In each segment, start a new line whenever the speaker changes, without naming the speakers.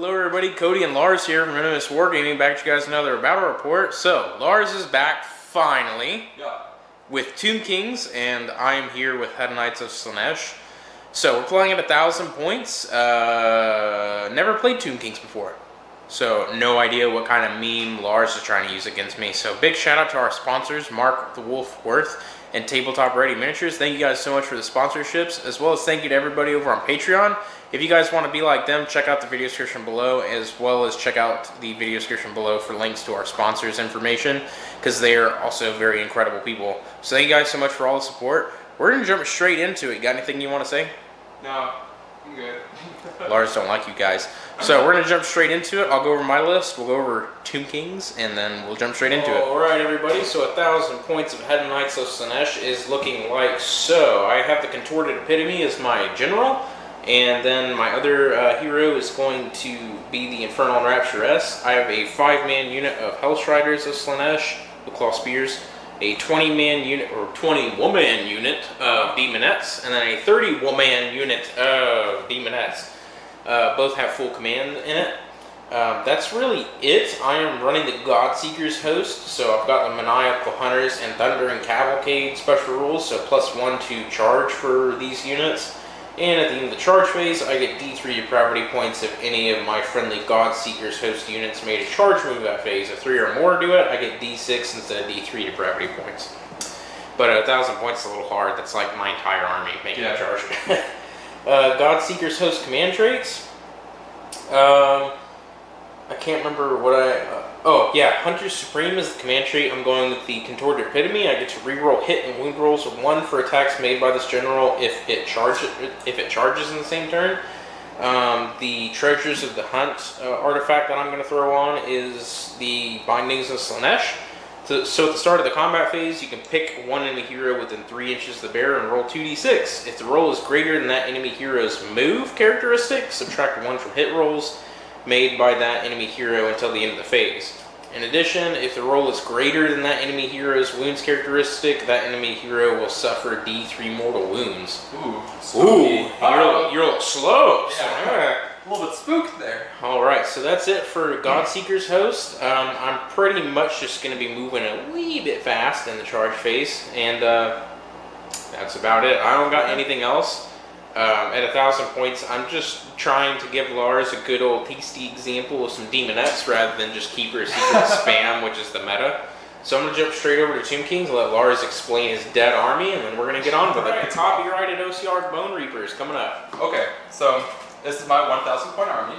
Hello everybody, Cody and Larz here from Venomous Wargaming, back to you guys another battle report. So, Larz is back, finally, with Tomb Kings, and I am here with Hedonites of Slaanesh. So, we're playing at 1,000 points, never played Tomb Kings before. So, no idea what kind of meme Larz is trying to use against me. So, big shout out to our sponsors, Mark the Wolf Wirth and Tabletop Ready Miniatures. Thank you guys so much for the sponsorships, as well as thank you to everybody over on Patreon. If you guys want to be like them, check out the video description below, as well as check out the video description below for links to our sponsors' information, because they are also very incredible people. So thank you guys so much for all the support. We're going to jump straight into it. Got anything you want to say?
No, I'm good.
Larz don't like you guys. So we're going to jump straight into it. I'll go over my list. We'll go over Tomb Kings, and then we'll jump straight into it. Alright everybody, so 1,000 points of Hedonites of Slaanesh is looking like so. I have the Contorted Epitome as my general, and then my other hero is going to be the Infernal Enrapturess. I have a 5-man unit of Hellstriders of Slaanesh with Claw Spears, a 20-man unit, or 20-woman unit of Demonettes, and then a 30-woman unit of Demonettes. Both have full command in it. That's really it. I am running the Godseeker's host, so I've got the Maniacal Hunters and Thundering Cavalcade special rules, so +1 to charge for these units. And at the end of the charge phase, I get D3 depravity points if any of my friendly Godseeker's host units made a charge move that phase. If 3 or more do it, I get D6 instead of D3 depravity points. But 1,000 points is a little hard. That's like my entire army making a charge. Godseeker's host command traits. I can't remember what oh yeah, Hunter Supreme is the command trait. I'm going with the Contorted Epitome. I get to reroll hit and wound rolls of 1 for attacks made by this general if it charges in the same turn. The Treasures of the Hunt artifact that I'm going to throw on is the Bindings of Slaanesh. So at the start of the combat phase, you can pick one enemy hero within 3 inches of the bear and roll 2d6. If the roll is greater than that enemy hero's move characteristic, subtract 1 from hit rolls made by that enemy hero until the end of the phase. In addition, if the roll is greater than that enemy hero's wounds characteristic, that enemy hero will suffer D3 mortal wounds.
Ooh, spooky.
You're a little slow.
Yeah. A little bit spooked there.
Alright, so that's it for Godseeker's host. I'm pretty much just going to be moving a wee bit fast in the charge phase, and that's about it. I don't got anything else. At 1,000 points, I'm just trying to give Larz a good old tasty example of some Demonettes rather than just Keeper Secret spam, which is the meta. So I'm going to jump straight over to Tomb Kings and let Larz explain his dead army, and then we're going to get on with it. Copyrighted OCR Bone Reapers coming up.
Okay, so this is my 1,000 point army.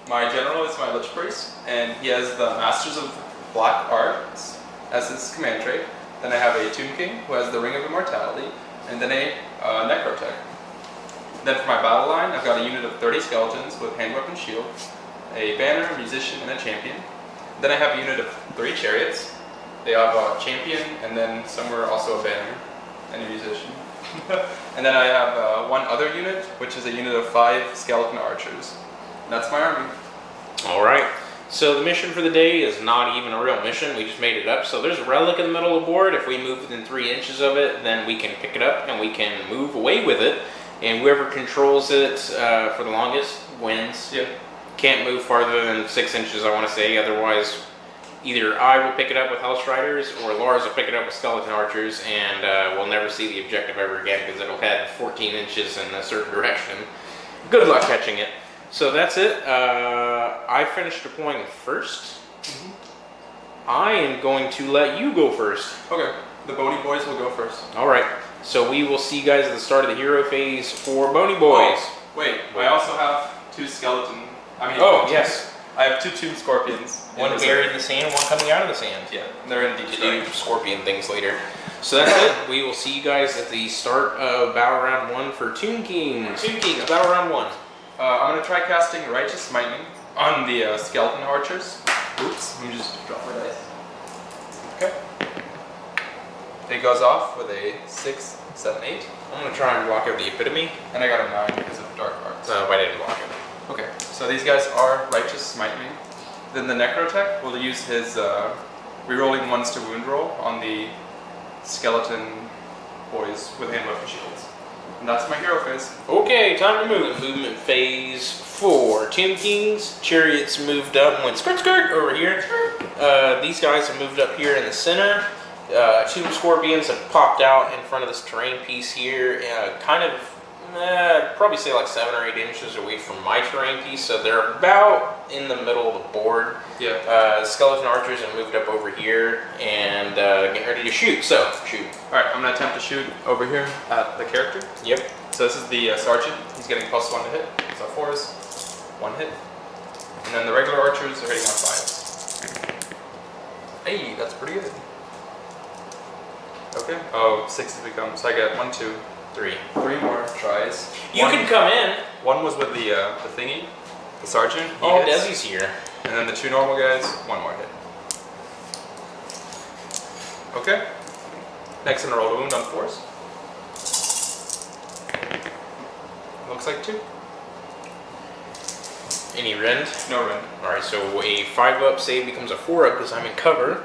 My general is my Lich Priest, and he has the Masters of Black Arts as his command trait. Then I have a Tomb King who has the Ring of Immortality, and then a Necrotech. Then for my battle line, I've got a unit of 30 skeletons with hand weapon shield, a banner, musician, and a champion. Then I have a unit of 3 chariots. They have a champion, and then somewhere also a banner and a musician. And then I have 1 other unit, which is a unit of 5 skeleton archers. And that's my army.
Alright, so the mission for the day is not even a real mission, we just made it up. So there's a relic in the middle of the board. If we move within 3 inches of it, then we can pick it up and we can move away with it. And whoever controls it for the longest wins.
Yeah. Can't
move farther than 6 inches, I want to say. Otherwise, either I will pick it up with Hellstriders, or Larz will pick it up with Skeleton Archers, and we'll never see the objective ever again because it'll head 14 inches in a certain direction. Good luck catching it. So that's it. I finished deploying first. I am going to let you go first.
Okay, the Bony Boys will go first.
Alright. So we will see you guys at the start of the hero phase for Bony Boys.
Oh, wait, I also have 2 skeleton.
Yes.
I have 2 Tomb Scorpions.
One buried in the sand, one coming out of the sand.
Yeah, they're in D3.
Do scorpion things later. So that's it. We will see you guys at the start of Battle Round 1 for Tomb Kings. Tomb Kings, Battle Round 1.
I'm going to try casting Righteous Smitening on the Skeleton Archers. Oops, let me just drop my dice. Okay. It goes off with a 6, 7, 8.
I'm going to try and block out the Epitome.
And I got a 9 because of Dark Arts.
No, I didn't block it.
Okay, so these guys are Righteous Smite Me. Then the Necrotech will use his rerolling 1s to wound roll on the Skeleton Boys with hand weapon shields. And that's my hero phase.
Okay, time to move. Movement phase 4. Tomb Kings, Chariots moved up and went skirt skirt over here. These guys have moved up here in the center. Tomb Scorpions have popped out in front of this terrain piece here, kind of, probably say like 7 or 8 inches away from my terrain piece, so they're about in the middle of the board.
Yeah.
Skeleton Archers have moved up over here and getting ready to shoot, so shoot.
Alright, I'm going to attempt to shoot over here at the character.
Yep.
So this is the Sergeant. He's getting +1 to hit. So 4s, 1 hit. And then the regular Archers are hitting on 5s. Hey, that's pretty good. Okay. Oh, 6 has become, so I get 1, 2, 3. 3 more tries.
You can come in.
1 was with the thingy, the Sergeant.
Oh, Desi's here.
And then the 2 normal guys, 1 more hit. Okay. Next, I'm gonna roll a wound on 4s. Looks like 2.
Any rend?
No rend.
Alright, so a 5-up save becomes a 4-up because I'm in cover.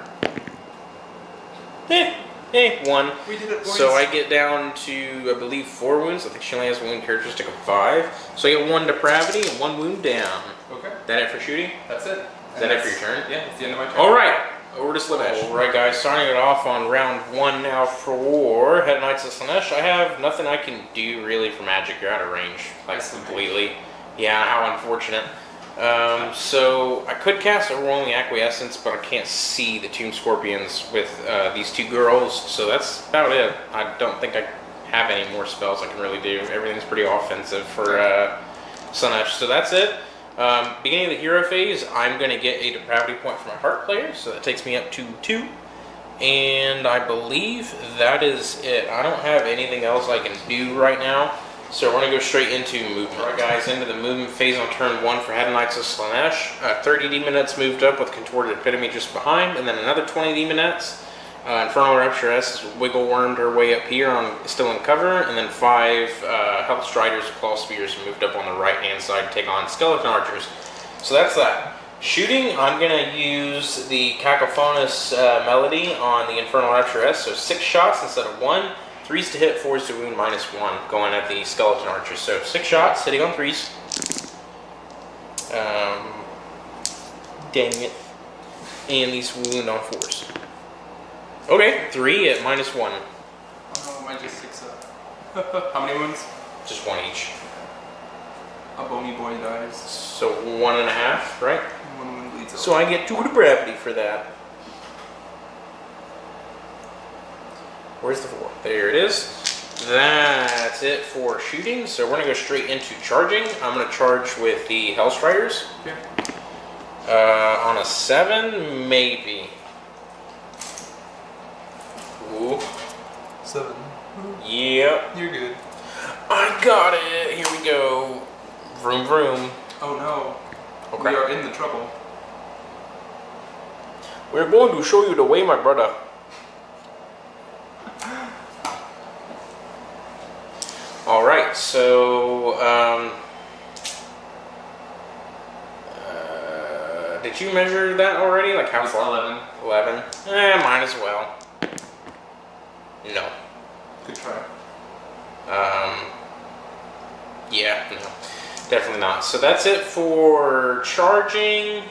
1.
We did it, boys.
So I get down to, I believe, 4 wounds. I think she only has a wound characteristic of 5. So I get 1 depravity and 1 wound down.
Okay.
That it for shooting?
That's it.
Is that it for your turn?
Yeah, it's the end of my turn.
Alright, over to Slaanesh. Alright guys, starting it off on round 1 now for Hedonites of Slaanesh. I have nothing I can do really for magic. You're out of range. Like completely. Yeah, how unfortunate. So I could cast Overwhelming Acquiescence, but I can't see the Tomb Scorpions with these 2 girls, so that's about it. I don't think I have any more spells I can really do. Everything's pretty offensive for Slaanesh, so that's it. Beginning of the hero phase, I'm going to get a depravity point for my heart player, so that takes me up to 2. And I believe that is it. I don't have anything else I can do right now. So we're going to go straight into movement. Alright guys, into the movement phase on turn 1 for Hedonites of Slaanesh. 30 demonettes moved up with Contorted Epitome just behind, and then another 20 demonettes. Infernal Rapturess wiggle wormed her way up here, still in cover, and then 5 Health Striders of Claw Spears moved up on the right hand side to take on Skeleton Archers. So that's that. Shooting, I'm going to use the Cacophonous Melody on the Infernal Rapturess, so 6 shots instead of 1. 3s to hit, 4s to wound, -1 going at the Skeleton Archers. So 6 shots, hitting on 3s. Dang it. And these wound on 4s. Okay, 3 at -1.
Oh, I just 6 up. How many wounds?
Just 1 each.
A bony boy dies.
So 1.5, right?
1 wound bleeds out.
So I get 2 depravity for that. Where's the 4? There it is. That's it for shooting. So we're going to go straight into charging. I'm going to charge with the Hellstriders.
Okay.
On a 7, maybe. Ooh.
7.
Yep.
You're good.
I got it. Here we go. Vroom vroom.
Oh no.
Okay.
We are in the trouble.
We're going to show you the way, my brother. Alright, so, did you measure that already? Like how far?
11.
11? Might as well. No.
Good try.
Yeah, no. Definitely not. So that's it for charging.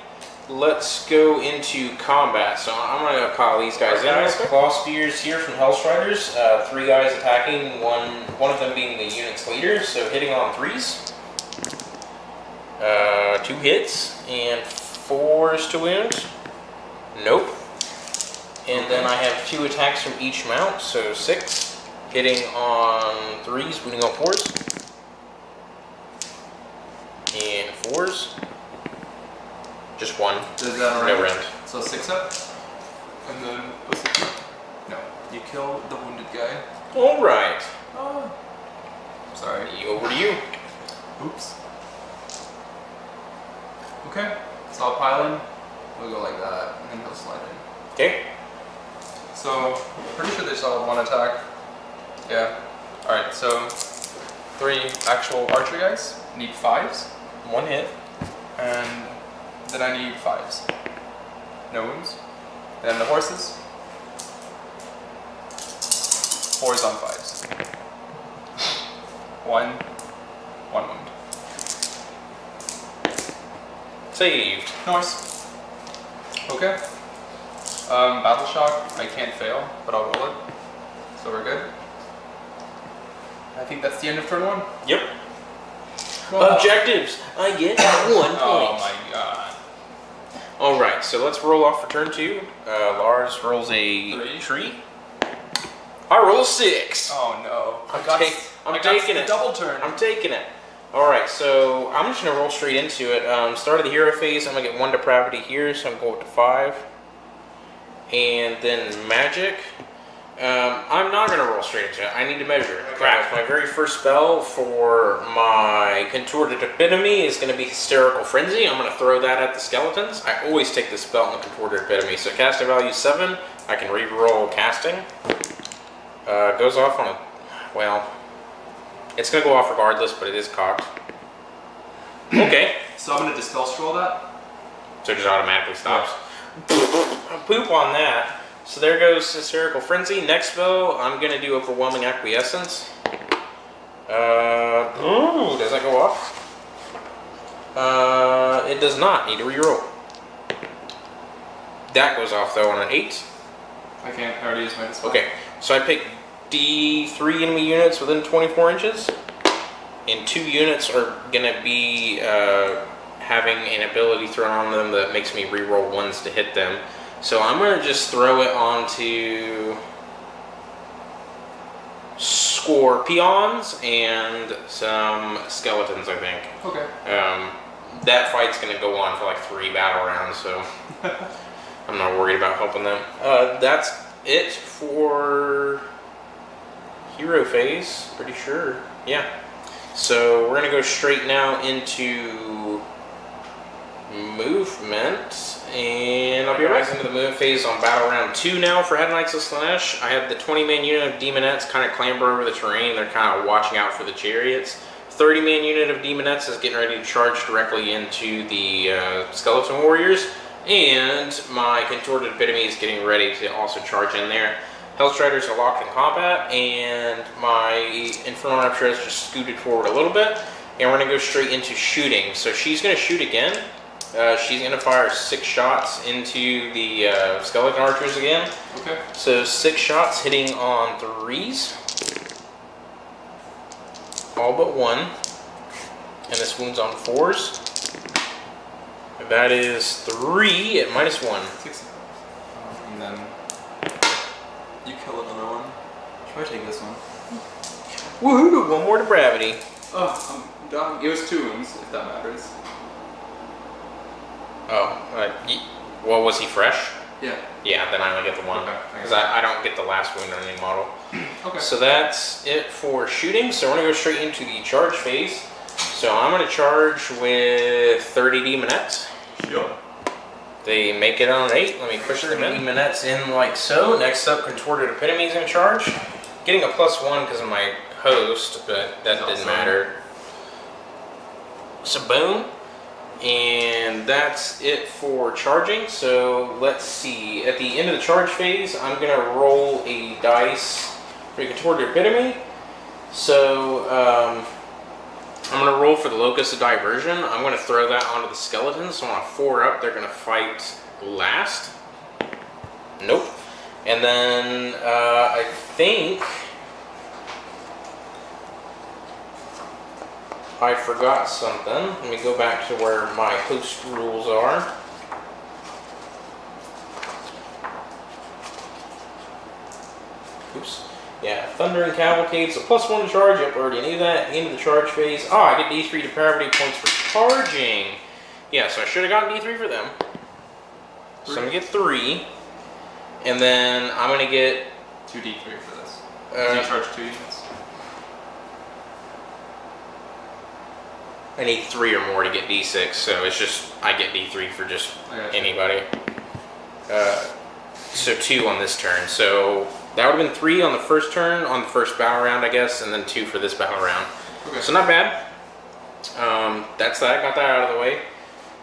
Let's go into combat. So I'm going to call these guys in. Claw Spears here from Hellstriders. 3 guys attacking, one of them being the unit's leader, so hitting on 3s. 2 hits and 4s to wound. Nope. And then I have 2 attacks from each mount, so 6. Hitting on 3s, wounding on 4s. And 4s. Just 1.
Is that alright?
No rend.
So 6 up. And then a 6 up. No. You kill the wounded guy.
Alright.
Oh. Sorry.
Over to you.
Oops. Okay. So I'll pile in. We'll go like that. And then he'll slide in.
Okay.
So, pretty sure they still have 1 attack. Yeah. Alright, so 3 actual archer guys need 5s.
1 hit.
And then I need 5s. No wounds. And then the horses. 4s on 5s. 1 wound.
Saved.
Nice. Okay. Battle shock, I can't fail, but I'll roll it. So we're good. I think that's the end of turn 1.
Yep. Well, objectives. I get 1 point.
Oh my god.
All right, so let's roll off for turn 2. Larz rolls a 3. I roll a 6.
Oh no.
I'm taking it.
Double turn.
I'm taking it. All right, so I'm just gonna roll straight into it. Start of the hero phase, I'm gonna get 1 depravity here, so I'm going to 5. And then magic. I'm not gonna roll straight into it. I need to measure. Okay. Crap. My very first spell for my contorted epitome is gonna be hysterical frenzy. I'm gonna throw that at the skeletons. I always take this spell in the contorted epitome. So casting value 7. I can re-roll casting. Goes off on a, well, it's gonna go off regardless, but it is cocked. Okay.
So I'm gonna dispel scroll that.
So it just automatically stops. Poop on that. So there goes hysterical frenzy. Next spell, I'm gonna do overwhelming acquiescence. Ooh, does that go off? It does not. Need to reroll. That goes off though on an 8.
I can't. I already used my dispel.
Okay. So I pick D3 enemy units within 24 inches, and 2 units are gonna be having an ability thrown on them that makes me reroll 1s to hit them. So I'm gonna just throw it onto scorpions and some skeletons, I think.
Okay.
That fight's gonna go on for like 3 battle rounds, so I'm not worried about helping them. That's it for hero phase, pretty sure. Yeah. So we're gonna go straight now into movement, and I'll be right into the movement phase on battle round 2 now for Hedonites of Slaanesh. I have the 20-man unit of demonettes kind of clamber over the terrain. They're kind of watching out for the chariots. 30-man unit of demonettes is getting ready to charge directly into the skeleton warriors, and my contorted epitome is getting ready to also charge in there. Hellstriders are locked in combat, and my Infernal Rapture has just scooted forward a little bit, and we're going to go straight into shooting. So she's going to shoot again. She's going to fire 6 shots into the skeleton archers again.
Okay.
So 6 shots hitting on 3s. All but 1. And this wound's on 4s. That is 3 at -1.
6. And then you kill another one. Should I take this one?
Woohoo! 1 more depravity.
Oh, I'm done. It was 2 wounds, if that matters.
Oh, well, was he fresh?
Yeah.
Yeah, then I only get the 1. Because I don't get the last wound on any model.
Okay.
So that's it for shooting. So we're going to go straight into the charge phase. So I'm going to charge with 30 demonettes.
Sure.
They make it on an 8. Let me push the demonettes in like so. Next up, contorted epitome is in charge. Getting a +1 because of my host, but that didn't matter. So boom. And that's it for charging. So let's see. At the end of the charge phase, I'm going to roll a dice for the contorted epitome. So I'm going to roll for the locus of diversion. I'm going to throw that onto the skeletons. So on a 4 up, they're going to fight last. Nope. And then I think I forgot something. Let me go back to where my host rules are. Oops. Yeah, Thundering Cavalcade, so +1 to charge. Yep, already knew that. At the end of the charge phase. Oh, I get D3 depravity points for charging. Yeah, so I should have gotten D3 for them. So I'm going to get 3. And then I'm going to get
2 D3 for this. You charge 2 units.
I need 3 or more to get D6, so it's just, I get D3 for just anybody. So 2 on this turn. So that would have been 3 on the first turn, on the first battle round, I guess, and then 2 for this battle round. Okay. So not bad. That's that, got that out of the way.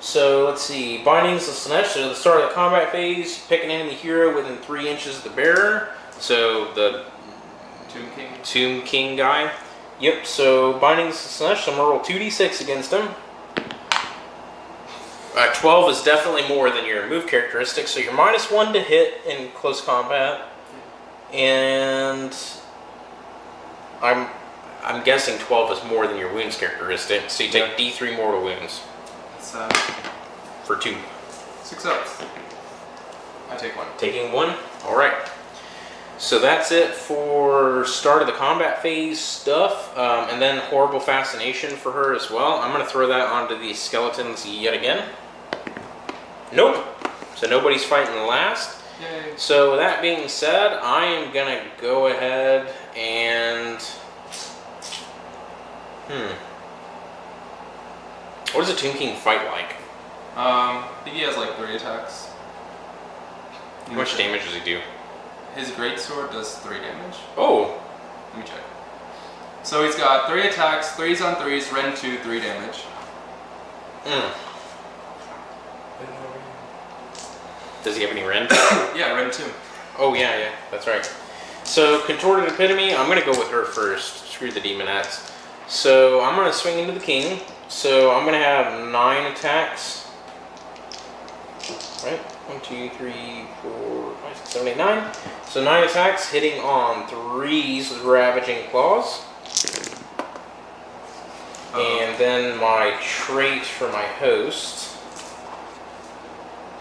So let's see, Bindings of Slaanesh. So at the start of the combat phase, pick an enemy hero within 3 inches of the bearer. So the
Tomb King.
Tomb King guy. Yep, so Bindings to Slaanesh, so I'm going to roll 2d6 against him. 12 is definitely more than your move characteristic, so you're -1 to hit in close combat. And I'm guessing 12 is more than your wounds characteristic, so you take D3 mortal wounds. For 2.
6 ups. I take 1.
Taking 1? Alright. So that's it for start of the combat phase stuff, and then Horrible Fascination for her as well. I'm going to throw that onto these skeletons yet again. Nope. So nobody's fighting last.
Yay.
So that being said, I am going to go ahead and... What does a Tomb King fight like?
I think he has like 3 attacks.
How much damage does he do?
His greatsword does 3 damage.
Oh!
Let me check. So he's got 3 attacks, 3s on 3s, Rend 2, 3 damage.
Does he have any Rend?
Yeah, Rend 2.
Oh yeah, that's right. So, Contorted Epitome, I'm going to go with her first. Screw the Demonettes. So, I'm going to swing into the King. So, I'm going to have 9 attacks. Right? 1, 2, 3, 4, 5, 6, 7, 8, 9. So 9 attacks, hitting on 3s with Ravaging Claws. And then my trait for my host,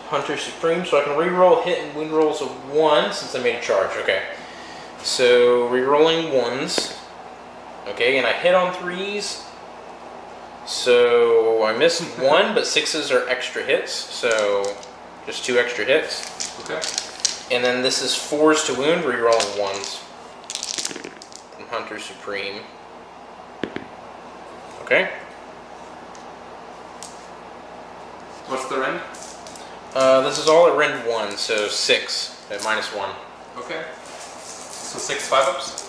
Hunter Supreme, so I can reroll hit and wound rolls of 1 since I made a charge. Okay. So rerolling 1s. Okay, and I hit on 3s. So I missed 1, but 6s are extra hits. So just 2 extra hits.
Okay.
And then this is 4s to wound, rerolling 1s. From Hunter Supreme. Okay.
What's the Rend?
This is all at Rend 1, so 6 at -1.
Okay. So 6 5-ups?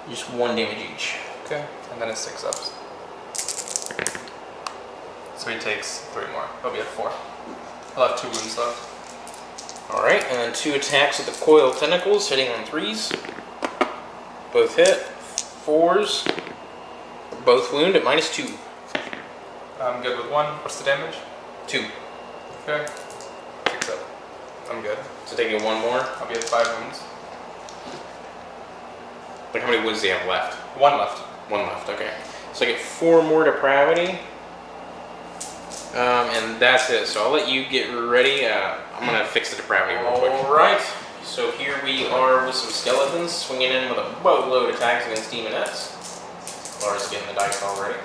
Just 1 damage each.
Okay. And then it's 6 ups. So he takes 3 more. He'll be at 4. He'll have 2 wounds left.
Alright, and then 2 attacks with the Coiled Tentacles, hitting on 3s. Both hit. 4s. Both wound at -2.
I'm good with 1. What's the damage?
2.
Okay. 6 up. I'm good.
So taking 1 more.
I'll be at 5 wounds.
Like how many wounds do you have left?
1 left.
1 left, okay. So I get 4 more depravity. And that's it. So I'll let you get ready. I'm going to fix the depravity real quick. Alright. So here we are with some skeletons swinging in with a boatload of attacks against Demonettes. Larz getting the dice already.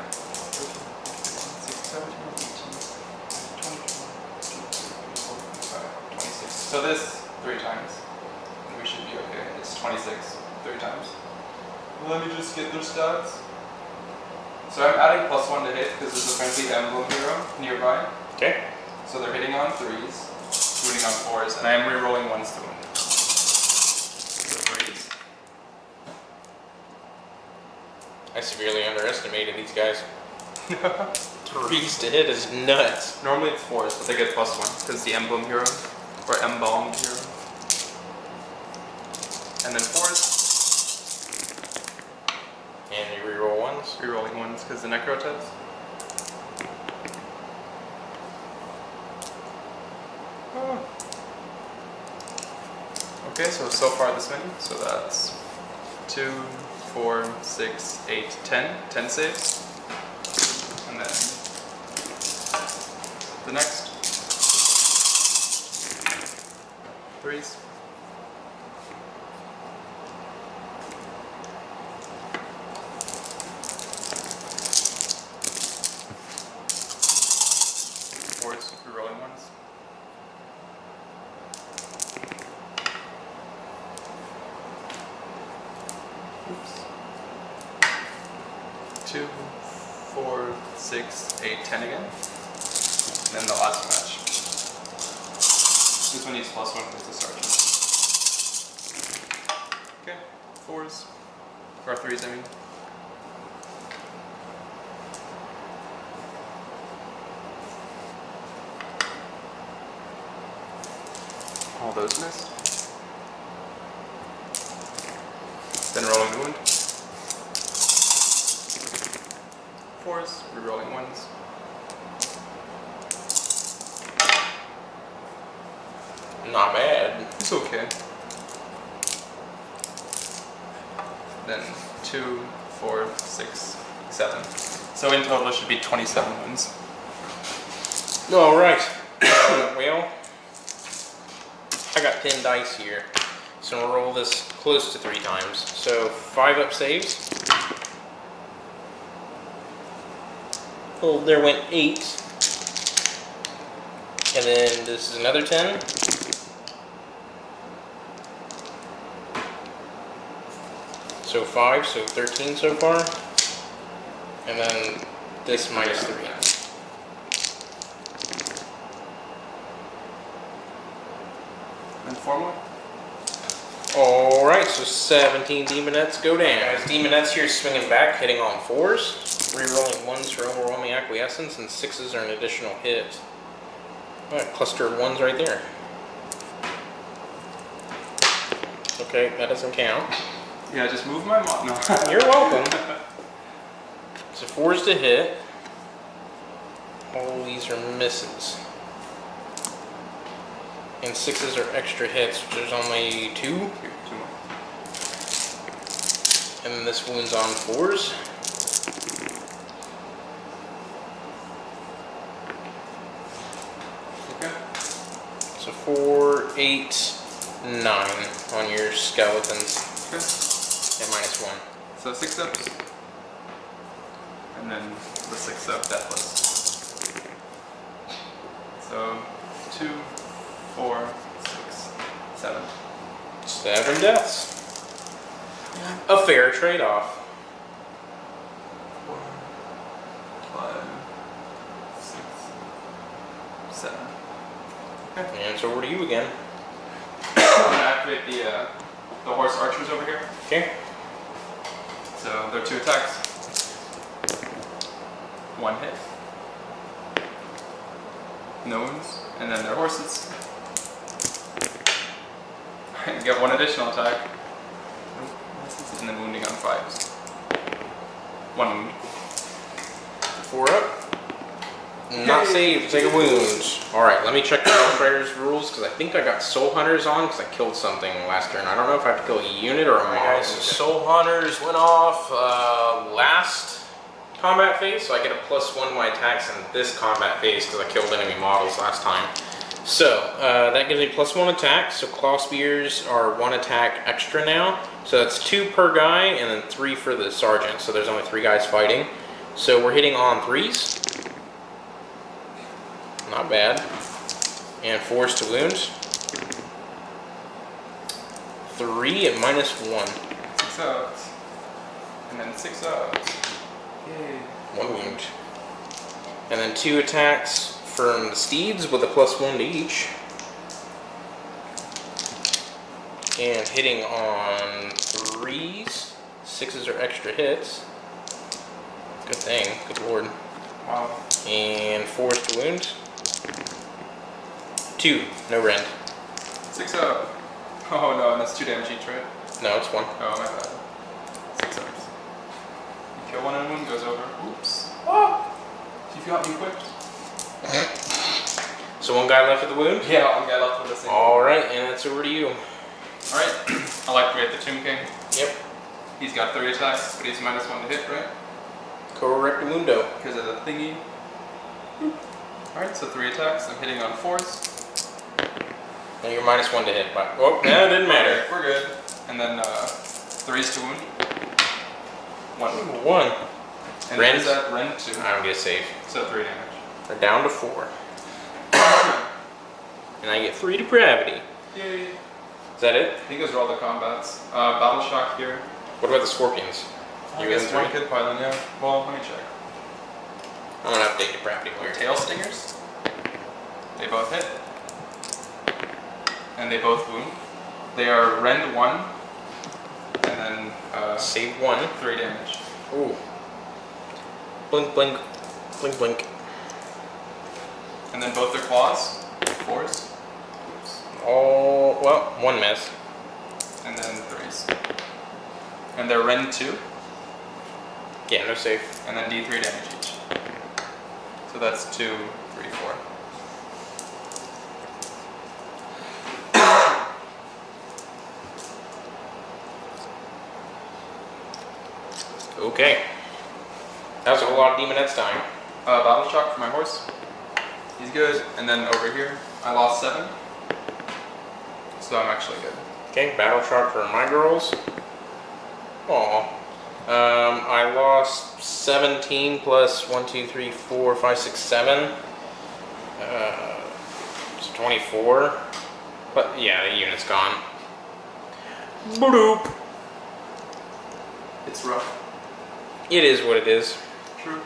26. So this 3 times. We should be okay. It's 26 3 times. Let me just get their stats. So I'm adding +1 to hit because there's a friendly emblem hero nearby.
Okay.
So they're hitting on 3s, wounding on 4s, and I am rerolling 1s to wound. So 3s.
I severely underestimated these guys. 3s to hit is nuts.
Normally it's 4s, but they get +1 because the emblem hero, or embalmed hero. And then 4s.
And you reroll 1s?
Rerolling 1s because the necro test. Oh. Okay, so far this many. So that's 2, 4, 6, 8, 10. 10 saves. And then the next 3s. Rerolling 1s. Oops. 2, 4, 6, 8, 10 again. And then the last match. This one needs +1 because the sergeant. Okay, 4s. Or 3s, I mean. All those missed. Then rolling the wound. 4s, rerolling 1s.
Not bad.
It's okay. Then 2, 4, 6, 7. So in total it should be 27 wounds.
Alright. Well, I got 10 dice here. So we'll roll this close to 3 times. So 5 up saves. Oh, there went 8. And then this is another 10. So 5, so 13 so far. And then this minus 3.
And 4 more?
Alright, so 17 demonettes go down. Guys, demonettes here swinging back, hitting on 4s. Rerolling 1s for overwhelming acquiescence, and 6s are an additional hit. Alright, cluster of 1s right there. Okay, that doesn't count.
Yeah, just move my mod. No.
You're welcome. So 4s to hit. All these are misses. And 6s are extra hits, which there's only 2.
Here, 2 more.
And then this wound's on 4s.
Okay.
So 4, 8, 9 on your skeletons.
Okay.
And minus 1.
So 6 ups. And then the 6 up deathless. So 2, 4, 6, 7.
7 deaths. A fair trade-off.
4, 5, 6, 7. Okay.
And so over to you again.
I'm gonna activate the horse archers over here.
Okay.
So they're 2 attacks. 1 hit. No wounds. And then they're horses. Get 1 additional attack. And then wounding on 5s. 1 wound.
4 up. Not saved, take a wound. Alright, let me check the Elf Riders rules, because I think I got Soul Hunters on, because I killed something last turn. I don't know if I have to kill a unit or a model. So Soul Hunters went off last combat phase, so I get a +1 to my attacks in this combat phase, because I killed enemy models last time. So, that gives me +1 attack, so Claw Spears are 1 attack extra now. So that's 2 per guy, and then 3 for the Sergeant, so there's only 3 guys fighting. So we're hitting on 3s. Not bad. And 4s to wound. 3 at minus 1.
6 ups. And then 6 ups. Yay.
1 wound. And then 2 attacks from the steeds with a +1 to each. And hitting on 3s. 6s are extra hits. Good thing. Good lord.
Wow.
And 4s to wound. 2. No rend.
6 up. Oh no, and that's 2 damage each, right?
No, it's 1.
Oh, my bad. 6 ups. You kill 1 and 1 goes over. Oops. Oh! You got me equipped.
So 1 guy left with the wound?
Yeah, 1 guy left with the same.
Alright, and that's over to you.
Alright. I'll activate the Tomb King.
Yep.
He's got 3 attacks, but he's -1 to hit, right?
Correctamundo.
Because of the thingy. Alright, so 3 attacks. I'm hitting on 4s.
And you're -1 to hit. But, oh, no, it didn't matter.
Okay, we're good. And then 3s to wound. 1.
1.
And
Rend?
is that Rend 2?
I don't get a save.
So 3 damage.
They're down to 4. And I get 3 depravity.
Yay.
Is that it?
I think those are all the combats. Battle Shock here.
What about the scorpions?
I
You
guess
in
1
3?
kid pylon, yeah. Well, let me check.
I'm gonna update depravity
Your
here.
tail stingers. They both hit. And they both wound. They are Rend 1. And then
Save 1.
3 damage.
Ooh. Blink, blink. Blink, blink.
And then both their claws. 4s. Oops.
Oh, well, 1 miss.
And then 3s. And they're Rend 2.
Yeah, no save.
And then D3 damage each. So that's 2, 3, 4.
Okay. That was a whole lot of demonettes dying.
Battle shock for my horse. He's good. And then over here, I lost 7. So I'm actually good.
Okay, battle shock for my girls. Aw. I lost 17 plus 1, 2, 3, 4, 5, 6, 7. It's 24. But yeah, the unit's gone. Bloop.
It's rough.
It is what it is.
True.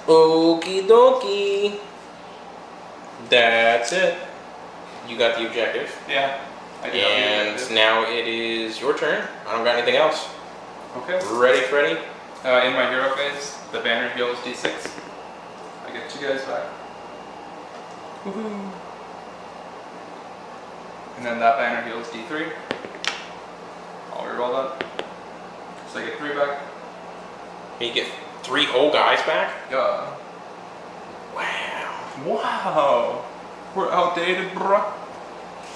Okie dokie. That's it. You got the objective.
Yeah. I did.
And now it is your turn. I don't got anything else.
Okay.
Ready, Freddy?
In my hero phase, the banner heals D6. I get you guys back. Woohoo! And then that banner heals D3. I'll reroll that. So I get 3 back.
You get 3 whole guys back?
Yeah.
Wow.
Wow! We're outdated, bruh.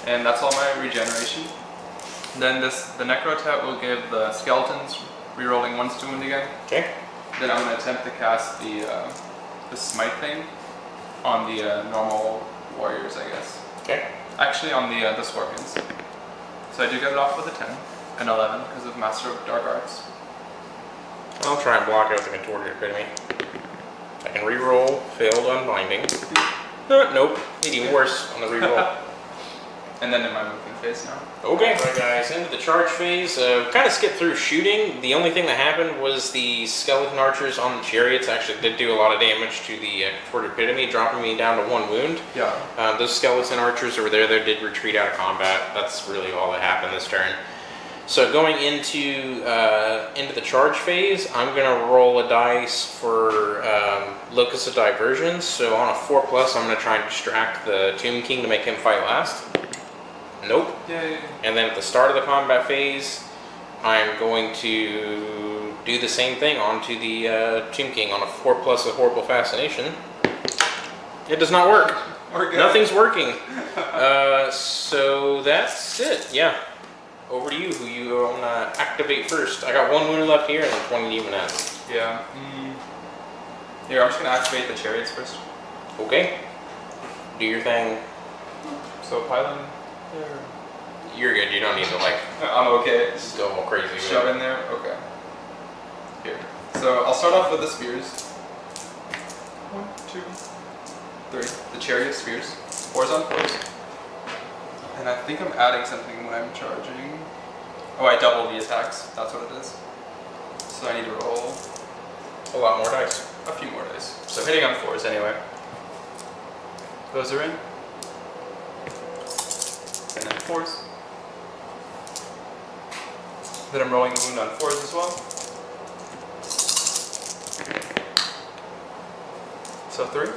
And that's all my regeneration. Then the Necrotat will give the skeletons rerolling 1 to wound again.
Okay.
Then I'm going to attempt to cast the smite thing on the normal warriors, I guess.
Okay.
Actually, on the scorpions. So I do get it off with a 10 and 11 because of Master of Dark Arts.
I'll try and block out the contorted epitome. I can reroll, failed unbinding. Nope, even worse on the reroll.
And then in my moving phase now.
Okay, alright guys, into the charge phase. Kind of skipped through shooting. The only thing that happened was the skeleton archers on the chariots actually did do a lot of damage to the contorted epitome, dropping me down to 1 wound.
Yeah.
Those skeleton archers over there, they did retreat out of combat. That's really all that happened this turn. So going into the charge phase, I'm going to roll a dice for Locus of Diversion. So on a 4+, I'm going to try and distract the Tomb King to make him fight last. Nope.
Yay.
And then at the start of the combat phase, I'm going to do the same thing onto the Tomb King on a 4+ of Horrible Fascination. It does not work. Nothing's working. So that's it. Yeah. Over to you, who you want to activate first. I got 1 wound left here and then 20 demonettes.
Yeah. Here, I'm just going to activate the chariots first.
Okay. Do your thing.
So pylon.
You're good. You don't need to like.
I'm okay.
Just go all crazy.
Shove in there. Okay. Here. So I'll start off with the spears. 1, 2, 3. The chariot spears. 4s on 4s. And I think I'm adding something when I'm charging. Oh, I double the attacks. That's what it is. So I need to roll
A lot more dice.
a few more dice. So hitting on 4s anyway. Those are in. And then 4s. Then I'm rolling a wound on 4s as well. So 3.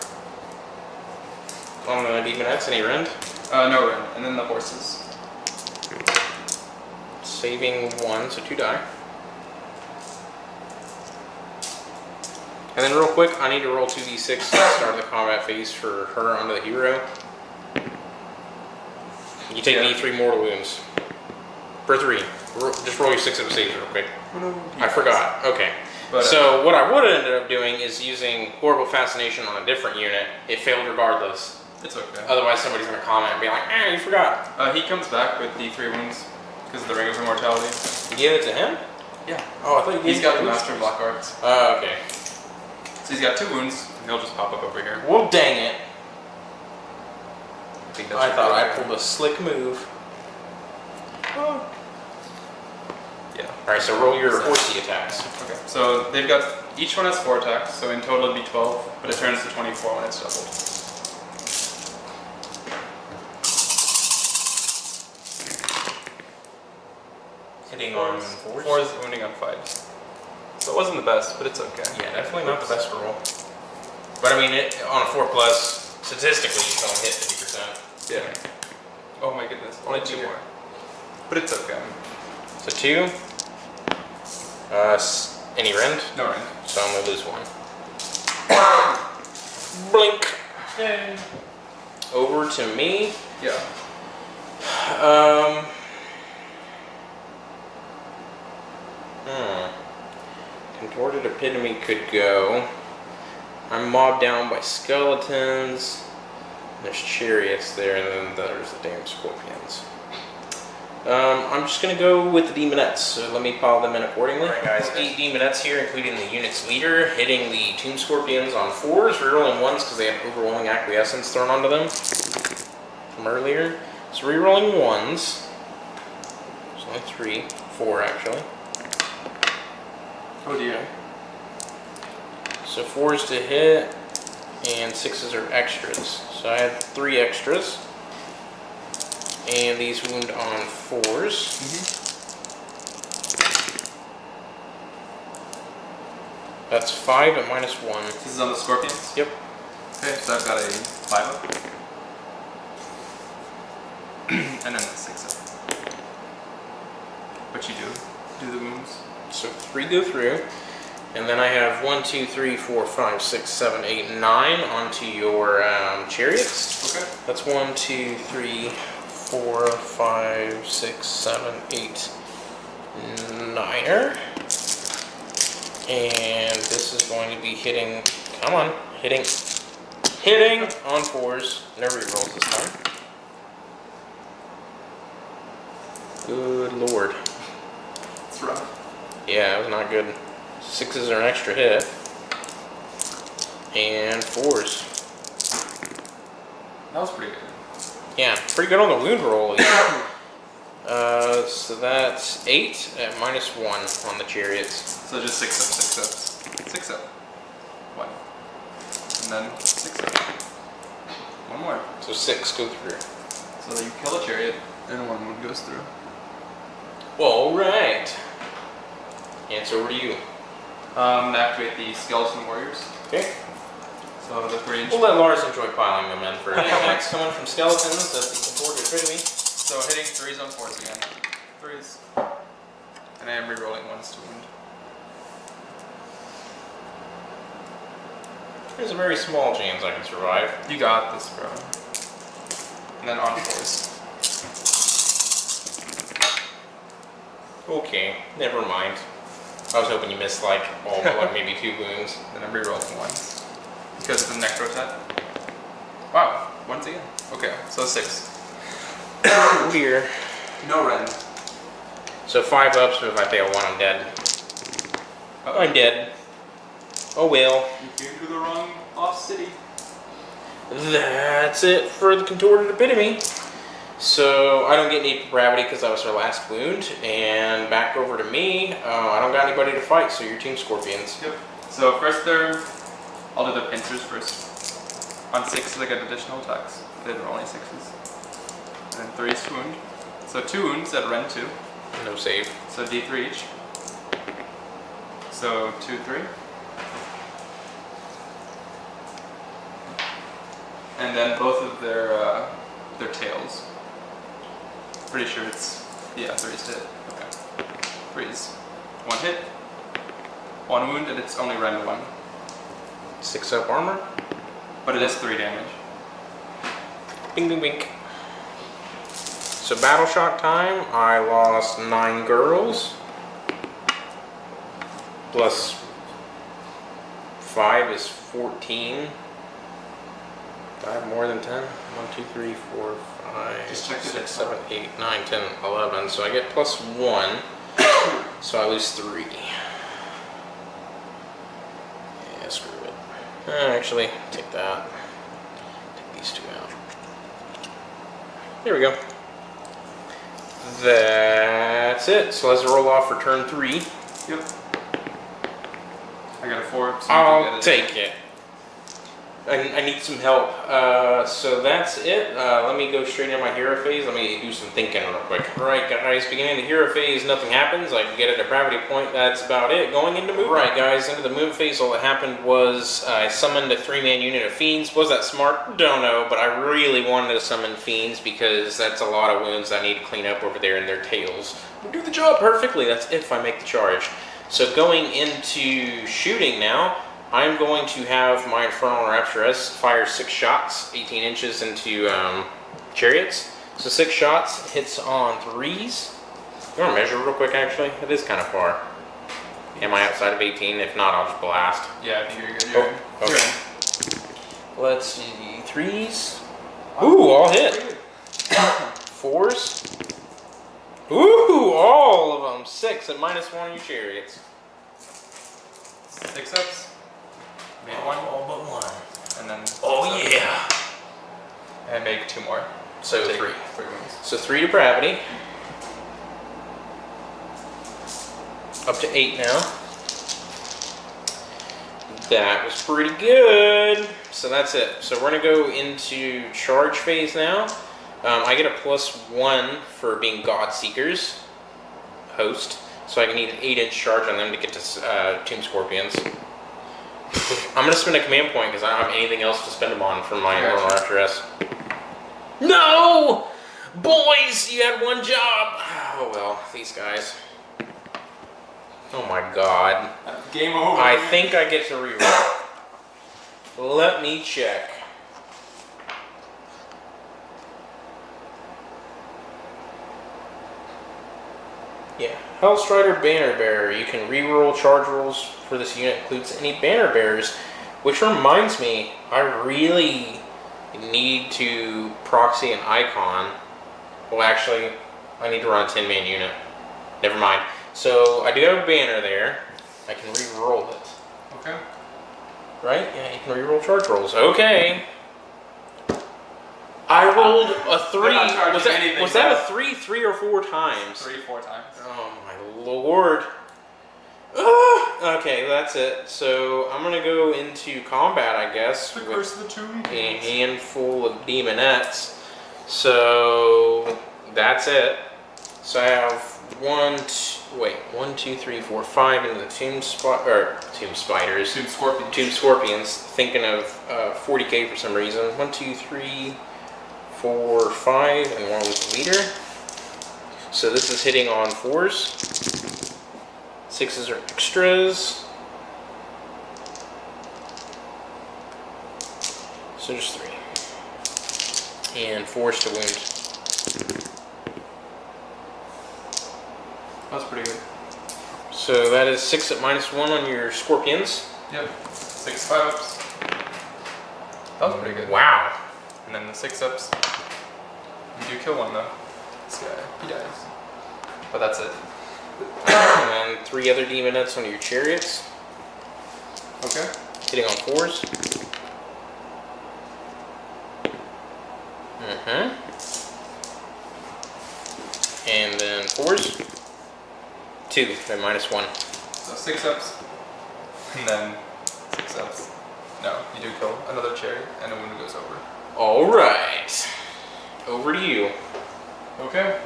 On the demonettes, any rend?
No rend. And then the horses.
Saving 1, so 2 die. And then real quick, I need to roll 2d6 to start the combat phase for her onto the hero. You take me 3 mortal wounds. For 3. Just roll your 6 of saves real quick. I forgot. Okay.
But,
so what I would have ended up doing is using Horrible Fascination on a different unit. It failed regardless.
It's okay.
Otherwise somebody's going to comment and be like, ah, you forgot.
He comes back with the 3 wounds because of the Ring of Immortality.
You gave it to him?
Yeah.
Oh, I thought you gave
He's got the
wounds.
Master of Black Arts.
Oh, okay.
So he's got 2 wounds, and he'll just pop up over here.
Well, dang it.
I
thought I pulled a slick move.
Oh. Yeah.
Alright, so roll your horsey attacks.
Okay. So they've got, each one has 4 attacks, so in total it'd be 12, but it turns to 24 when it's doubled.
Hitting on 4s?
4s, wounding on 5s. So it wasn't the best, but it's okay.
Yeah, definitely not the best roll. But I mean, on a 4+, statistically, you can only hit 50%.
Yeah. Oh my goodness, only 2 more. But it's okay.
So 2. Any rend?
No rend.
So I'm gonna lose one. Blink.
Yay.
Over to me.
Yeah.
Contorted Epitome could go. I'm mobbed down by skeletons. There's chariots there, and then there's the damn scorpions. I'm just going to go with the demonettes, so let me pile them in accordingly. Alright guys, 8 demonettes here, including the unit's leader, hitting the tomb scorpions on 4s, rerolling 1s because they have overwhelming acquiescence thrown onto them from earlier. So rerolling 1s. There's only 3, 4 actually.
Oh dear.
So 4s to hit, and 6s are extras. So I had 3 extras. And these wound on 4s. That's 5 at -1.
This is on the scorpions?
Yep.
Okay, so I've got a 5 up. And then a 6 up. What you do the wounds.
So 3 go through. And then I have 1, 2, 3, 4, 5, 6, 7, 8, 9 onto your chariots.
Okay.
That's 1, 2, 3, 4, 5, 6, 7, 8, 9er. And this is going to be hitting, come on, hitting on 4s. Never rerolls this time. Good lord.
It's rough.
Yeah, it was not good. 6s are an extra hit. And 4s.
That was pretty good.
Yeah, pretty good on the wound roll. So that's 8 at -1 on the chariots.
So just 6 up, 6 up. 6 up. 1. And then 6 up. 1 more.
So 6 go through.
So you kill a chariot, and 1 wound goes through.
Alright. And it's over to you.
Activate the skeleton warriors.
Okay.
So the range.
We'll let Larz enjoy piling them in for attacks coming from skeletons. That's the contorted epitome.
So hitting 3s on 4s again. 3s. And I am rerolling 1s to wound.
There's a very small chance I can survive.
You got this, bro. And then on 4s.
Okay, never mind. I was hoping you missed like all but like maybe 2 wounds.
Then I'm rerolling 1s. Because of the necro attack. Wow, 1s again. Okay, so 6.
Weird.
No rend.
So 5 ups, but if I fail 1, I'm dead.
Uh-oh.
I'm dead. Oh well.
You came to the wrong off city.
That's it for the contorted epitome. So I don't get any depravity because that was her last wound. And back over to me. I don't got anybody to fight, so you're Team Scorpions.
Yep. So first turn, I'll do the pincers first. On 6s I get additional attacks. They were only 6s. And then 3 is wound. So 2 wounds at rend 2.
No save.
So D3 each. So 2, 3. And then both of their tails. Pretty sure it's, yeah, 3s to hit. Okay. 3s. 1 hit. 1 wound, and it's only rend 1.
6 up armor.
But it is 3 damage.
Bing, bing, bing. So battle shock time, I lost 9 girls. Plus 5 is 14. Do I have more than 10? 1, 2, 3, 4, 5,
Just check
6, 7, 8, 9, 10, 11. So I get plus 1. So I lose 3. Yeah, screw it. Actually, take that. Take these 2 out. There we go. That's it. So let's roll off for turn 3.
Yep. I got a 4. So
I'll take it. I need some help. So that's it. Let me go straight into my hero phase. Let me do some thinking real quick. Alright guys, beginning the hero phase, nothing happens. I get a depravity point. That's about it. Going into movement. Alright guys, into the movement phase, all that happened was I summoned a 3-man unit of fiends. Was that smart? Don't know, but I really wanted to summon fiends because that's a lot of wounds I need to clean up over there in their tails. We'll do the job perfectly. That's if I make the charge. So going into shooting now, I'm going to have my Infernal Rapturess fire 6 shots, 18 inches into chariots. So 6 shots, hits on 3s. You want to measure real quick, actually? It is kind of far. Am I outside of 18? If not, I'll just blast.
Yeah, I think you're good. You're in.
Okay. Let's see, 3s. Ooh, all hit. 4s. Ooh, all of them. 6 at -1 on your chariots.
6 ups. Made 1.
All but 1.
And then.
Oh yeah.
And make 2 more.
So
Take
3.
3 wounds.
So 3 depravity. Up to 8 now. That was pretty good. So that's it. So we're gonna go into charge phase now. I get a +1 for being God Seekers host, so I can need an 8-inch charge on them to get to Tomb Scorpions. I'm gonna spend a command point because I don't have anything else to spend them on for my Infernal Rapturess. No, boys, you had 1 job. Oh well, these guys. Oh my God.
Game over.
I think I get to reroll. Let me check. Yeah, Hellstrider Banner Bearer. You can reroll charge rolls for this unit. Includes any banner bearers, which reminds me, I really need to proxy an icon. Well, actually, I need to run a 10-man unit. Never mind. So I do have a banner there. I can re-roll it.
Okay.
Right? Yeah, you can re-roll charge rolls. Okay. I rolled a 3. Was that a 3, 3 or 4 times?
3, 4 times.
Oh my lord. Okay, that's it. So I'm gonna go into combat, I guess,
The
with
curse of the tomb.
a handful of demonettes. So that's it. So I have 1, 2, 3, 4, 5 into the tomb spiders.
Tomb scorpions.
Tomb scorpions. Thinking of 40k for some reason. 1, 2, 3, 4, 5, and 1 was the leader. So this is hitting on 4s. 6s are extras. So just 3. And 4s to wound.
That was pretty good.
So that is 6 at -1 on your scorpions.
Yep. 6 5-ups. That was pretty good.
Wow.
And then the 6-ups. You do kill 1 though. This guy. He dies. But that's it.
And then 3 other demonettes on your chariots.
Okay.
Hitting on 4s. And then 4s. 2 at -1.
So 6-ups. And then 6-ups. No, you do kill another chariot and a wound goes over.
Alright. Over to you.
Okay.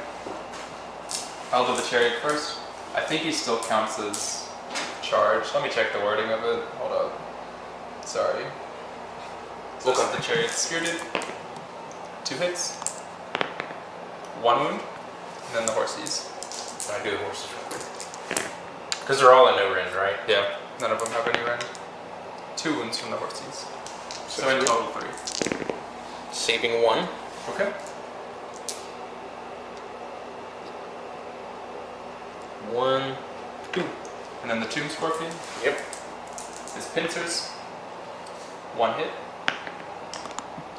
I'll do the chariot first. I think he still counts as charge. Let me check the wording of it. Hold up. Sorry. So this is the chariot spirited. 2 hits. 1 wound. And then the horsies.
I do the horses. Because they're all in no rend, right?
Yeah. None of them have any rend. 2 wounds from the horsies. So in total 3.
Saving 1.
Okay.
1, 2.
And then the tomb scorpion.
Yep.
His pincers. 1 hit.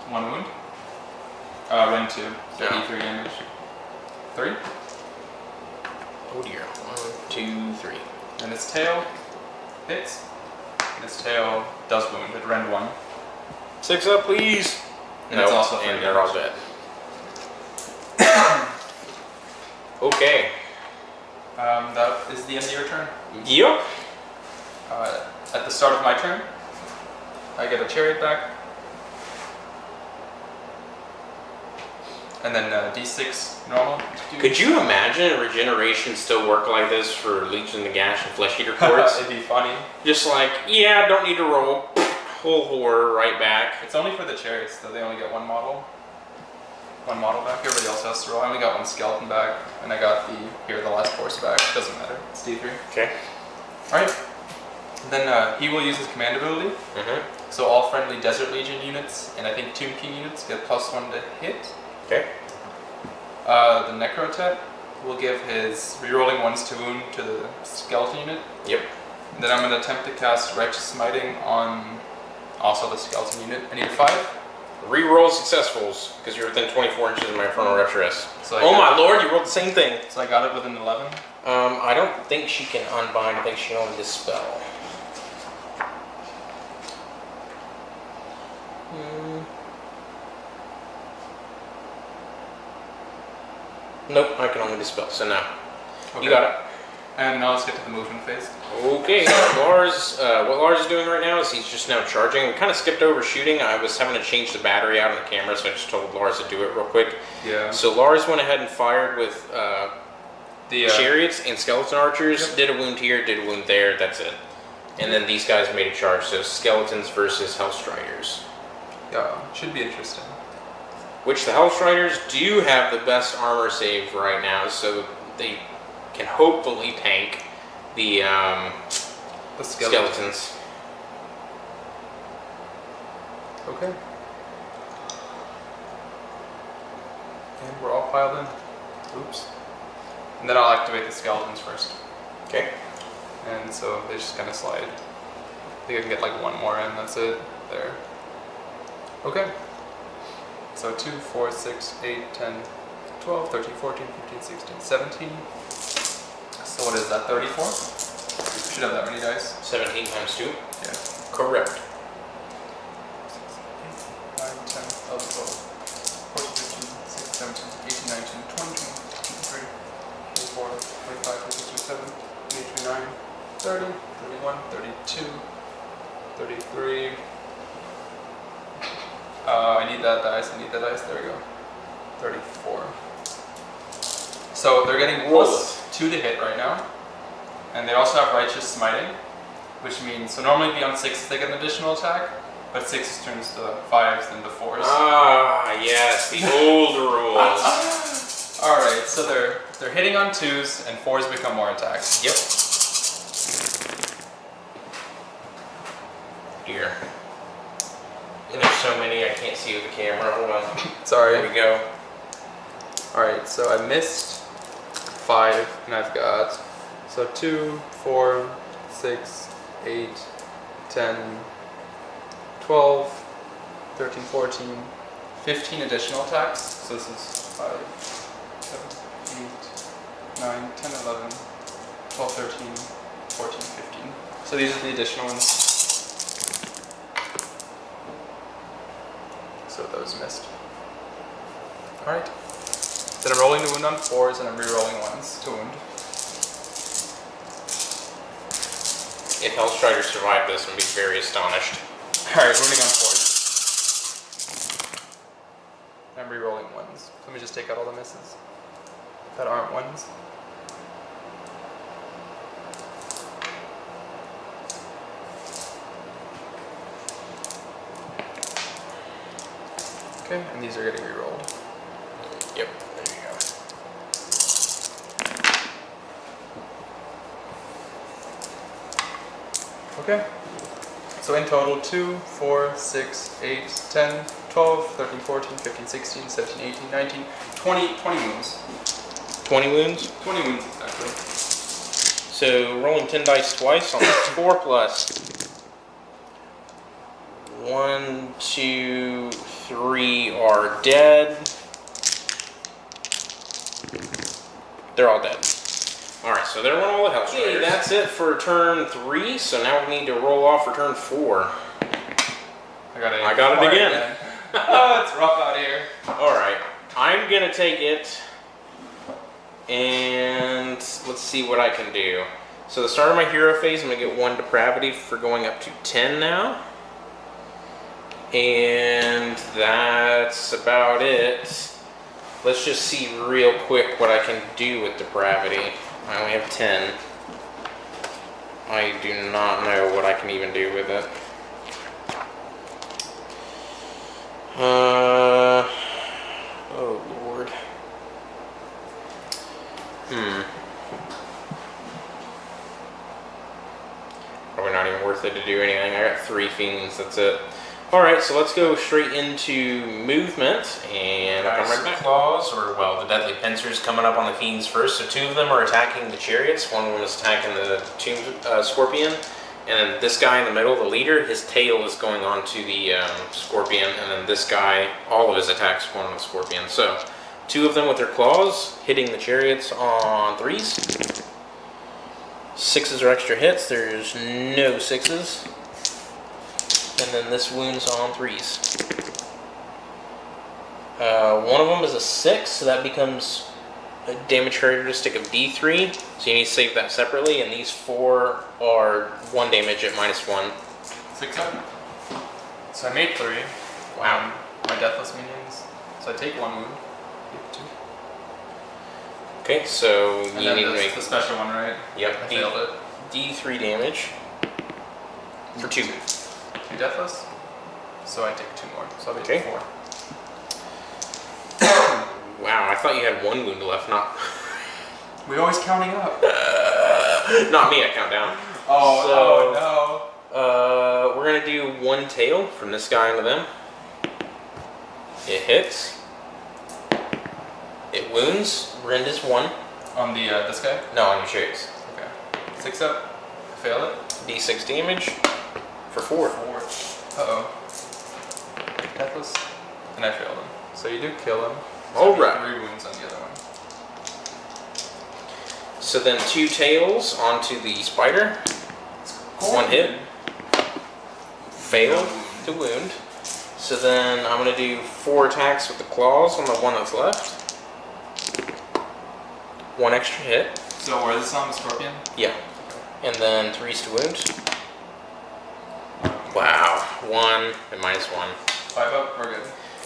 1 wound. Rend 2. So
Yeah.
E3 damage. 3.
Oh dear. 1, 2, 3.
And his tail hits. And his tail does wound. It rend 1.
6 up, please.
And it's also
and
3
they're all dead. Okay.
That is the end of your turn.
Yep.
At the start of my turn, I get a chariot back. And then D6 normal.
Could you imagine regeneration still work like this for Legion of the Gash and Flesh Eater Courts?
It'd be funny.
Just like, yeah, don't need to roll. Whole horror right back.
It's only for the chariots, though. They only get 1 model. 1 model back. Everybody else has to roll. I only got 1 skeleton back, and I got the last horse back. Doesn't matter. It's D3.
Okay.
Alright. Then he will use his command ability. So all friendly Desert Legion units and I think Tomb King units get +1 to hit.
Okay.
The Necrotet will give his rerolling 1s to wound to the skeleton unit.
Yep.
Then I'm going to attempt to cast Righteous Smiting on also the skeleton unit. I need a 5.
Reroll successfuls because you're within 24 inches of my Infernal Rupturess.
So
oh my lord, you rolled the same thing.
So I got it within 11.
I don't think she can unbind. I think she can only dispel. Nope, I can only dispel, so no. Okay. You got it.
And now let's get to the movement phase.
Okay, Larz, what Larz is doing right now is he's just now charging. We kind of skipped over shooting. I was having to change the battery out on the camera, so I just told Larz to do it real quick.
Yeah.
So Larz went ahead and fired with the chariots and skeleton archers. Yep. Did a wound here, did a wound there, that's it. And then these guys made a charge, so skeletons versus Hellstriders.
Yeah, should be interesting.
Which the Hellstriders do have the best armor save right now, so they can hopefully tank the skeletons.
Okay. And we're all piled in. Oops. And then I'll activate the skeletons first.
Okay.
And so they just kind of slide. I think I can get like 1 more in, that's it. There. Okay. So 2, 4, 6, 8, 10, 12, 13, 14, 15, 16, 17. So what is that, 34? Should have that many dice.
17 times 2?
Yeah.
Correct.
9, 10, 11, 12, 14, 15, 16, 17, 18, 19, 20, 23, 24, 25, 26, 27, 28, 29, 30, 31, 32, 33. I need that dice, there we go. 34. So they're getting +2 to hit right now. And they also have Righteous Smiting, which means, so normally beyond 6 they get an additional attack, but 6 turns to 5s and to 4s.
Ah, yes, the old rules.
Alright, so they're hitting on 2s and 4s become more attacks.
Yep. Here. And there's so many I can't see with the camera. Hold on.
Sorry.
There we go.
Alright, so I missed 5 and I've got 2, 4, 6, 8, 10, 12, 13, 14, 15 additional attacks. So this is 5, 7, 8, 9, 10, 11, 12, 13, 14, 15. So these are the additional ones. So those missed. Alright. Then I'm rolling to wound on 4s and I'm re-rolling 1s to wound.
If Hellstriders survive this, I'm be very astonished.
Alright, wounding on 4s. I'm re-rolling 1s. Let me just take out all the misses that aren't 1s. Okay, and these are getting re-rolled.
Yep, there you go.
Okay. So in total, 2, 4, 6, 8, 10, 12, 13, 14, 15, 16, 17, 18, 19, 20 wounds.
20 wounds?
20 wounds, exactly.
So rolling 10 dice twice on the 4 plus 1, 2, 3 are dead. They're all dead. Alright, so there went all the Hellstriders. Okay, that's it for turn 3, so now we need to roll off for turn 4.
I got
it again.
Oh, it's rough out here.
Alright, I'm gonna take it, and let's see what I can do. So the start of my hero phase, I'm gonna get 1 depravity for going up to 10 now. And that's about it. Let's just see real quick what I can do with depravity. I only have 10. I do not know what I can even do with it. Oh Lord. worth it to do anything. I got 3 fiends, that's it. Alright, so let's go straight into movement, and I'll come right back. Claws, or well, the deadly pincers coming up on the fiends first. So 2 of them are attacking the chariots. One of them is attacking the tomb scorpion, and then this guy in the middle, the leader, his tail is going on to the scorpion, and then this guy, all of his attacks going on the scorpion. So 2 of them with their claws hitting the chariots on 3s. 6s are extra hits. There's no 6s. And then this wounds on 3s. One of them is a 6, so that becomes a damage characteristic of D3. So you need to save that separately, and these 4 are 1 damage at -1.
6 up. So I made 3.
Wow.
My deathless minions. So I take 1 wound. 2.
Okay, so
and
you need to
make the special one, right?
Yep.
I failed it.
D3 damage for 2.
2 deathless. So I take 2 more. So I'll be 4.
Wow, I thought you had 1 wound left, not...
We're always counting up.
Not me, I count down.
Oh,
no. We're gonna do 1 tail from this guy into them. It hits. It wounds. Rend is 1.
On the, this guy?
No, on your chariots.
Okay. 6 up. I fail it.
D6 damage for 4.
4. Uh-oh. Deathless. And I failed him. So you do kill him. So
Alright.
3 wounds on the other one.
So then 2 tails onto the spider. 1 hit. Failed to wound. So then I'm going to do 4 attacks with the claws on the one that's left. 1 extra hit.
So where is this on the scorpion?
Yeah. And then 3s to wound. Wow. 1 and -1.
5 up, we're good.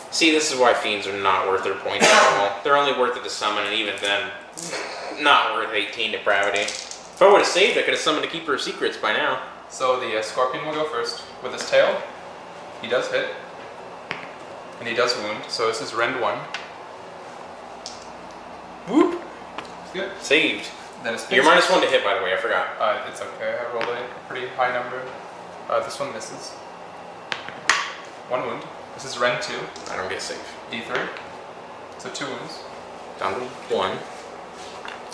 See, this is why fiends are not worth their points at all. They're only worth it to summon, and even then, not worth 18 depravity. If I would have saved, I could have summoned a Keeper of Secrets by now.
So the scorpion will go first with his tail. He does hit. And he does wound, so this is rend 1.
Whoop!
It's good.
Saved.
Then it's
You're -1 to hit, by the way, I forgot.
It's okay, I rolled a pretty high number. This one misses. 1 wound. This is rend 2.
I don't get saved.
D3. So 2 wounds.
Down to 1.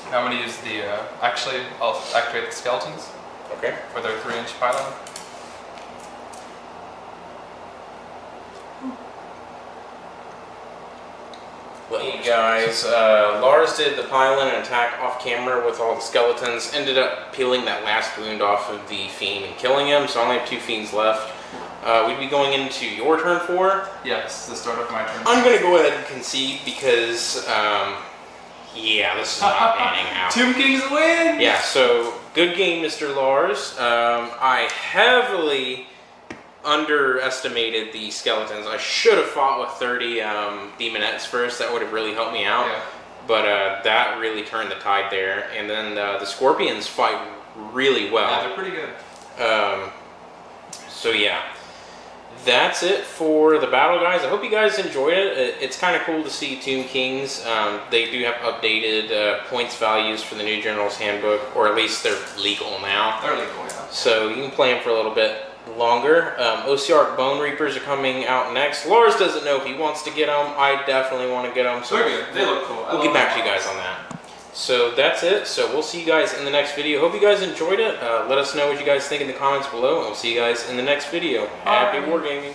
Now I'm going to use the, actually, I'll activate the skeletons.
Okay.
For their 3-inch pylon.
Hey guys, Larz did the pylon and attack off camera with all the skeletons. Ended up peeling that last wound off of the fiend and killing him, so I only have 2 fiends left. We'd be going into your turn 4.
Yes, the start of my turn.
I'm going to go ahead and concede because, yeah, this is not panning out.
Tomb Kings win!
Yeah, so good game, Mr. Larz. I heavily underestimated the skeletons. I should have fought with 30 demonettes first. That would have really helped me out.
Yeah.
But that really turned the tide there. And then the scorpions fight really well.
Yeah, they're pretty good.
So yeah. That's it for the battle, guys. I hope you guys enjoyed it. It's kind of cool to see Tomb Kings. They do have updated points values for the new General's Handbook, or at least they're legal now.
They're legal, yeah.
So you can play them for a little bit longer. OCR Bone Reapers are coming out next. Larz doesn't know if he wants to get them. I definitely want to get them. So
they're good. They look cool.
We'll get back to you guys on that. So that's it. So we'll see you guys in the next video. Hope you guys enjoyed it. Let us know what you guys think in the comments below, and we'll see you guys in the next video. Happy wargaming.